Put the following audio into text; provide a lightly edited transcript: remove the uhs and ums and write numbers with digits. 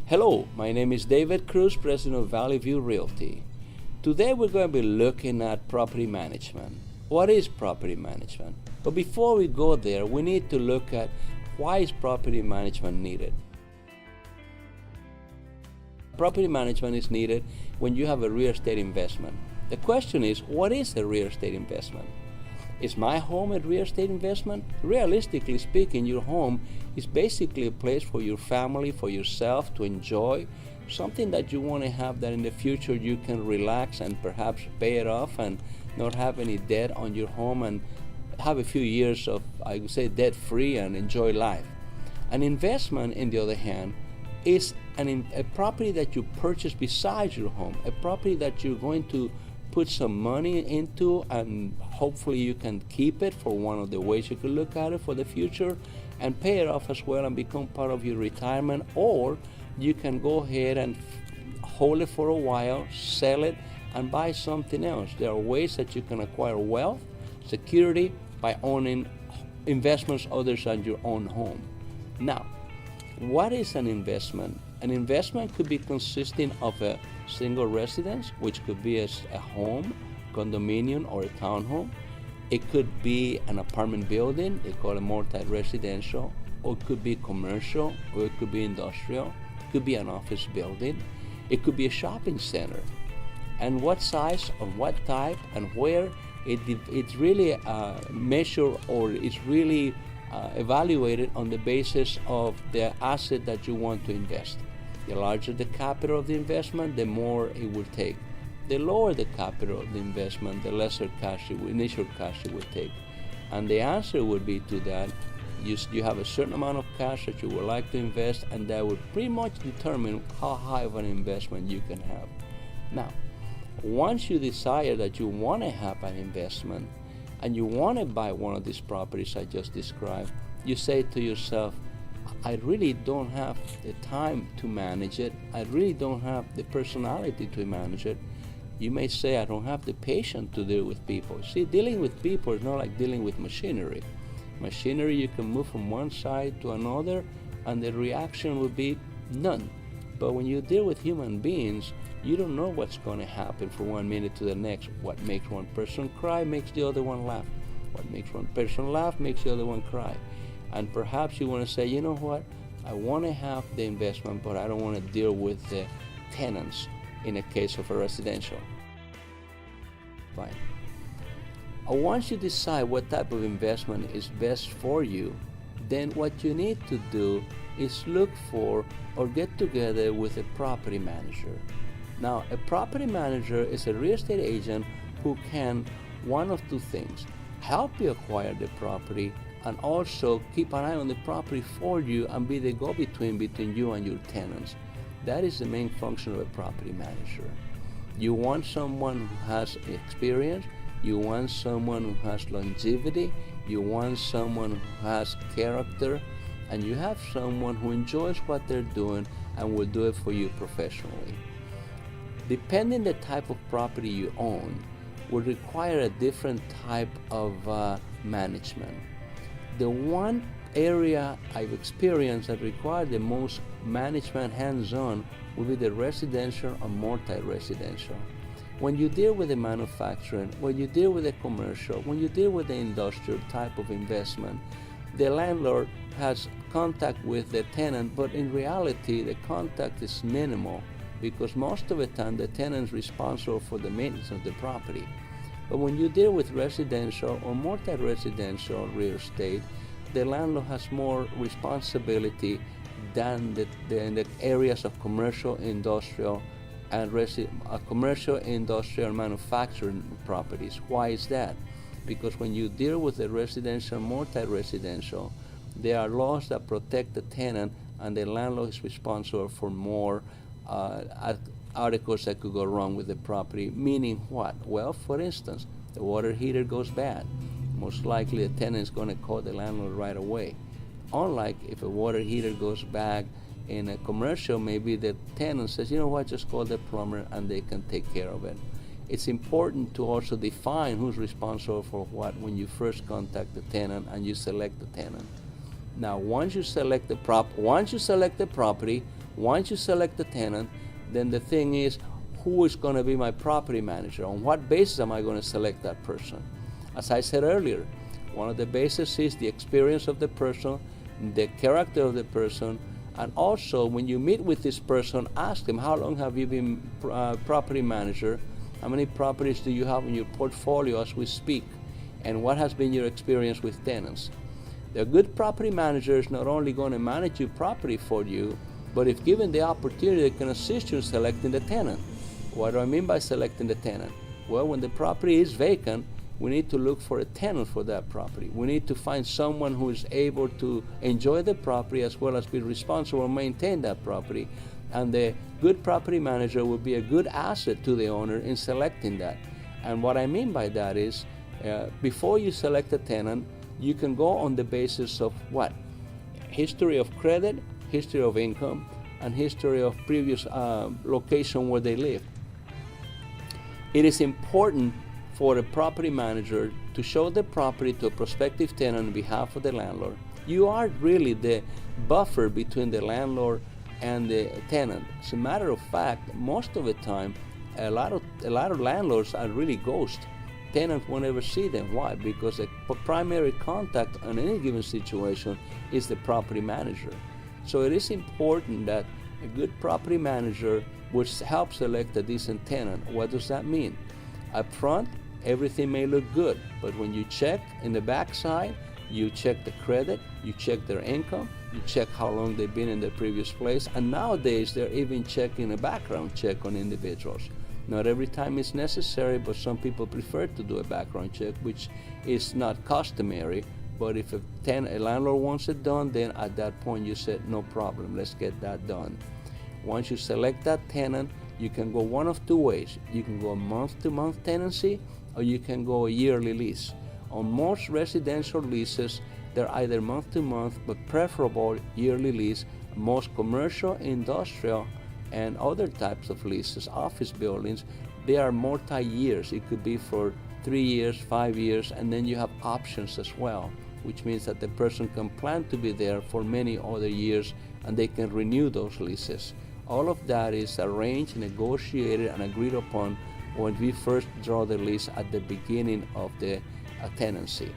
Hello, my name is David Cruz, president of Valley View Realty. Today we're going to be looking at property management. What is property management? But before we go there, we need to look at why is property management needed. Property management is needed when you have a real estate investment. The question is, what is a real estate investment? Is my home a real estate investment? Realistically speaking, your home is basically a place for your family, for yourself to enjoy, something that you want to have that in the future you can relax and perhaps pay it off and not have any debt on your home and have a few years of, I would say, debt-free and enjoy life. An investment, on the other hand, is a property that you purchase besides your home, a property that you're going to put some money into, and hopefully you can keep it for one of the ways you could look at it for the future and pay it off as well and become part of your retirement, or you can go ahead and hold it for a while, sell it, and buy something else. There are ways that you can acquire wealth, security, by owning investments other than your own home. Now, what is an investment? An investment could be consisting of a single residence, which could be a home, condominium, or a townhome. It could be an apartment building, they call it multi-residential, or it could be commercial, or it could be industrial, it could be an office building, it could be a shopping center. And what size, and what type, and where, it's really measured, or it's really evaluated on the basis of the asset that you want to invest. The larger the capital of the investment, the more it will take. The lower the capital of the investment, the lesser initial cash it will take. And the answer would be to that, you have a certain amount of cash that you would like to invest, and that would pretty much determine how high of an investment you can have. Now, once you decide that you want to have an investment, and you want to buy one of these properties I just described, you say to yourself, I really don't have the time to manage it. I really don't have the personality to manage it. You may say, I don't have the patience to deal with people. See, dealing with people is not like dealing with machinery. Machinery, you can move from one side to another, and the reaction will be none. But when you deal with human beings, you don't know what's going to happen from 1 minute to the next. What makes one person cry makes the other one laugh. What makes one person laugh makes the other one cry. And perhaps you want to say, you know what, I want to have the investment, but I don't want to deal with the tenants in a case of a residential. Fine. Once you decide what type of investment is best for you, then what you need to do is look for or get together with a property manager. Now, a property manager is a real estate agent who can, one of two things, help you acquire the property and also keep an eye on the property for you and be the go-between between you and your tenants. That is the main function of a property manager. You want someone who has experience, you want someone who has longevity, you want someone who has character, and you have someone who enjoys what they're doing and will do it for you professionally. Depending the type of property you own will require a different type of management. The one area I've experienced that requires the most management hands-on will be the residential or multi-residential. When you deal with the manufacturing, when you deal with the commercial, when you deal with the industrial type of investment, the landlord has contact with the tenant, but in reality the contact is minimal because most of the time the tenant is responsible for the maintenance of the property. But when you deal with residential or multi-residential real estate, the landlord has more responsibility than the areas of commercial, industrial, and commercial, industrial, manufacturing properties. Why is that? Because when you deal with the residential, multi-residential, there are laws that protect the tenant, and the landlord is responsible for more articles that could go wrong with the property. Meaning what? Well, for instance, the water heater goes bad. Most likely the tenant is going to call the landlord right away. Unlike if a water heater goes bad in a commercial, maybe the tenant says, you know what, just call the plumber and they can take care of it. It's important to also define who's responsible for what when you first contact the tenant and you select the tenant. Now, once you select the property, Once you select the tenant, then the thing is, who is going to be my property manager? On what basis am I going to select that person? As I said earlier, one of the bases is the experience of the person, the character of the person, and also when you meet with this person, ask them, how long have you been property manager? How many properties do you have in your portfolio as we speak? And what has been your experience with tenants? The good property manager is not only going to manage your property for you, but if given the opportunity, they can assist you in selecting the tenant. What do I mean by selecting the tenant? Well, when the property is vacant, we need to look for a tenant for that property. We need to find someone who is able to enjoy the property as well as be responsible and maintain that property. And the good property manager will be a good asset to the owner in selecting that. And what I mean by that is, before you select a tenant, you can go on the basis of what? History of credit, history of income, and history of previous location where they live. It is important for a property manager to show the property to a prospective tenant on behalf of the landlord. You are really the buffer between the landlord and the tenant. As a matter of fact, most of the time, a lot of landlords are really ghosts. Tenants won't ever see them. Why? Because the primary contact on any given situation is the property manager. So it is important that a good property manager would help select a decent tenant. What does that mean? Up front, everything may look good, but when you check in the backside, you check the credit, you check their income, you check how long they've been in the previous place, and nowadays they're even checking a background check on individuals. Not every time it's necessary, but some people prefer to do a background check, which is not customary. But if a landlord wants it done, then at that point you said, no problem, let's get that done. Once you select that tenant, you can go one of two ways. You can go a month-to-month tenancy, or you can go a yearly lease. On most residential leases, they're either month-to-month, but preferable yearly lease. Most commercial, industrial, and other types of leases, office buildings, they are multi-years. It could be for 3 years, 5 years, and then you have options as well, which means that the person can plan to be there for many other years and they can renew those leases. All of that is arranged, negotiated, and agreed upon when we first draw the lease at the beginning of the tenancy.